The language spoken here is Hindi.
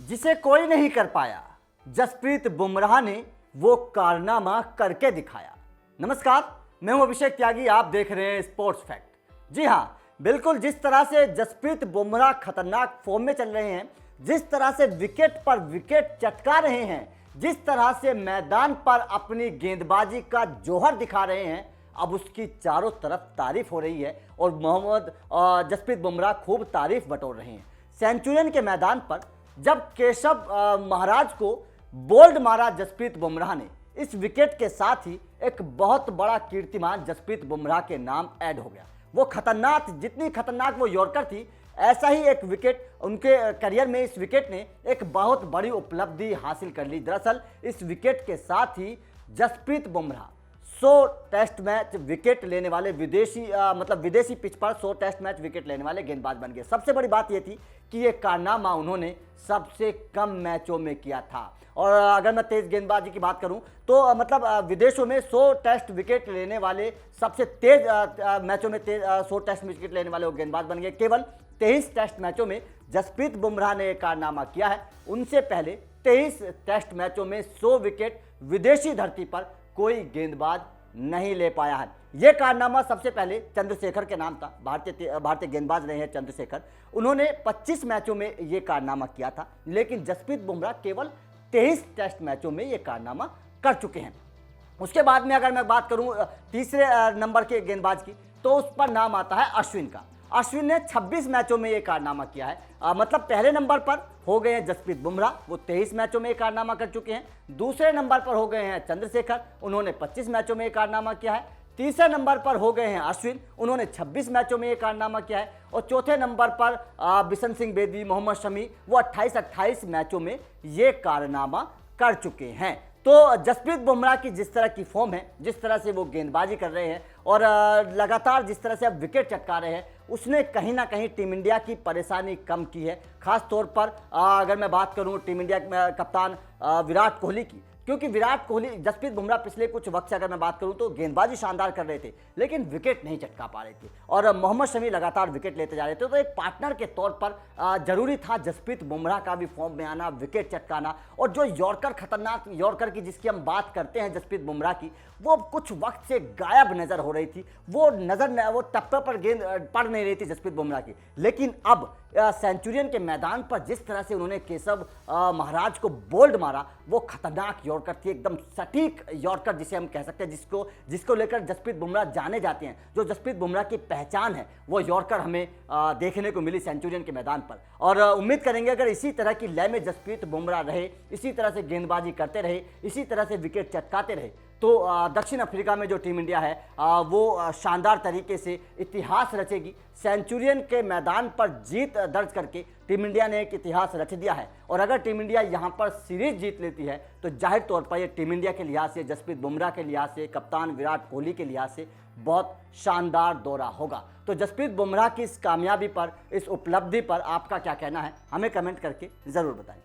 जिसे कोई नहीं कर पाया, जसप्रीत बुमराह ने वो कारनामा करके दिखाया। नमस्कार, मैं हूं अभिषेक त्यागी, आप देख रहे हैं स्पोर्ट्स फैक्ट। जी हां, बिल्कुल जिस तरह से जसप्रीत बुमराह खतरनाक फॉर्म में चल रहे हैं, जिस तरह से विकेट पर विकेट चटका रहे हैं, जिस तरह से मैदान पर अपनी गेंदबाजी का जौहर दिखा रहे हैं, अब उसकी चारों तरफ तारीफ हो रही है और जसप्रीत बुमराह खूब तारीफ बटोर रहे हैं। सेंचुरियन के मैदान पर जब केशव महाराज को बोल्ड मारा जसप्रीत बुमराह ने, इस विकेट के साथ ही एक बहुत बड़ा कीर्तिमान जसप्रीत बुमराह के नाम ऐड हो गया। वो खतरनाक, जितनी खतरनाक वो यॉर्कर थी, ऐसा ही एक विकेट उनके करियर में, इस विकेट ने एक बहुत बड़ी उपलब्धि हासिल कर ली। दरअसल इस विकेट के साथ ही Jasprit Bumrah 100 test match wicket लेने वाले विदेशी पिच पर 100 टेस्ट मैच विकेट लेने वाले गेंदबाज बन गए। सबसे बड़ी बात यह थी कि ये कारनामा उन्होंने सबसे कम मैचों में किया था। और अगर मैं तेज गेंदबाजी की बात करूं तो विदेशों में 100 टेस्ट विकेट लेने वाले सबसे तेज मैचों में 100 टेस्ट विकेट लेने वाले वो गेंदबाज बन गए। केवल 23 टेस्ट मैचों में जसप्रीत बुमराह ने एक कारनामा किया है। उनसे पहले 23 टेस्ट मैचों में 100 विकेट विदेशी धरती पर कोई गेंदबाज नहीं ले पाया है। यह कारनामा सबसे पहले चंद्रशेखर के नाम था। भारतीय गेंदबाज रहे हैं चंद्रशेखर। उन्होंने 25 मैचों में यह कारनामा किया था, लेकिन जसप्रीत बुमराह केवल 23 टेस्ट मैचों में यह कारनामा कर चुके हैं। उसके बाद में अगर मैं बात करूं तीसरे नंबर के गेंदबाज की, तो उस पर नाम आता है अश्विन का। अश्विन ने 26 मैचों में यह कारनामा किया है। पहले नंबर पर हो गए हैं जसप्रीत बुमराह, वो 23 मैचों में एक कारनामा कर चुके हैं। दूसरे नंबर पर हो गए हैं चंद्रशेखर, उन्होंने 25 मैचों में एक कारनामा किया है। तीसरे नंबर पर हो गए हैं अश्विन, उन्होंने 26 मैचों में एक कारनामा किया है। और चौथे नंबर पर बिशन सिंह बेदी, मोहम्मद शमी, वो 28 मैचों में ये कारनामा कर चुके हैं। तो जसप्रीत बुमराह की जिस तरह की फॉर्म है, जिस तरह से वो गेंदबाजी कर रहे हैं और लगातार जिस तरह से अब विकेट चटका रहे हैं, उसने कहीं ना कहीं टीम इंडिया की परेशानी कम की है। खास तौर पर अगर मैं बात करूं टीम इंडिया के कप्तान विराट कोहली की, क्योंकि विराट कोहली, जसप्रीत बुमराह पिछले कुछ वक्त से अगर मैं बात करूं तो गेंदबाजी शानदार कर रहे थे, लेकिन विकेट नहीं चटका पा रहे थे और मोहम्मद शमी लगातार विकेट लेते जा रहे थे। तो एक पार्टनर के तौर पर जरूरी था जसप्रीत बुमराह का भी फॉर्म में आना, विकेट चटकाना। और जो यॉर्कर, खतरनाक यॉर्कर की जिसकी हम बात करते हैं जसप्रीत बुमराह की, वो कुछ वक्त से गायब नजर हो रही थी। वो टप्पे पर गेंद पड़ नहीं रही थी जसप्रीत बुमराह की। लेकिन अब सेंचुरियन के मैदान पर जिस तरह से उन्होंने केशव महाराज को बोल्ड मारा, वो खतरनाक यॉर्कर थी, एकदम सटीक यॉर्कर जिसे हम कह सकते हैं, जिसको लेकर जसप्रीत बुमराह जाने जाते हैं। जो जसप्रीत बुमराह की पहचान है, वो यॉर्कर हमें देखने को मिली सेंचुरियन के मैदान पर। और उम्मीद करेंगे अगर इसी तरह की लय में जसप्रीत बुमराह रहे, इसी तरह से गेंदबाजी करते रहे, इसी तरह से विकेट चटकाते रहे, तो दक्षिण अफ्रीका में जो टीम इंडिया है वो शानदार तरीके से इतिहास रचेगी। सेंचुरियन के मैदान पर जीत दर्ज करके टीम इंडिया ने एक इतिहास रच दिया है। और अगर टीम इंडिया यहां पर सीरीज जीत लेती है, तो जाहिर तौर पर यह टीम इंडिया के लिहाज से, जसप्रीत बुमराह के लिहाज से, कप्तान विराट कोहली के लिहाज से बहुत शानदार दौरा होगा। तो जसप्रीत बुमराह की इस कामयाबी पर, इस उपलब्धि पर आपका क्या कहना है, हमें कमेंट करके ज़रूर बताएं।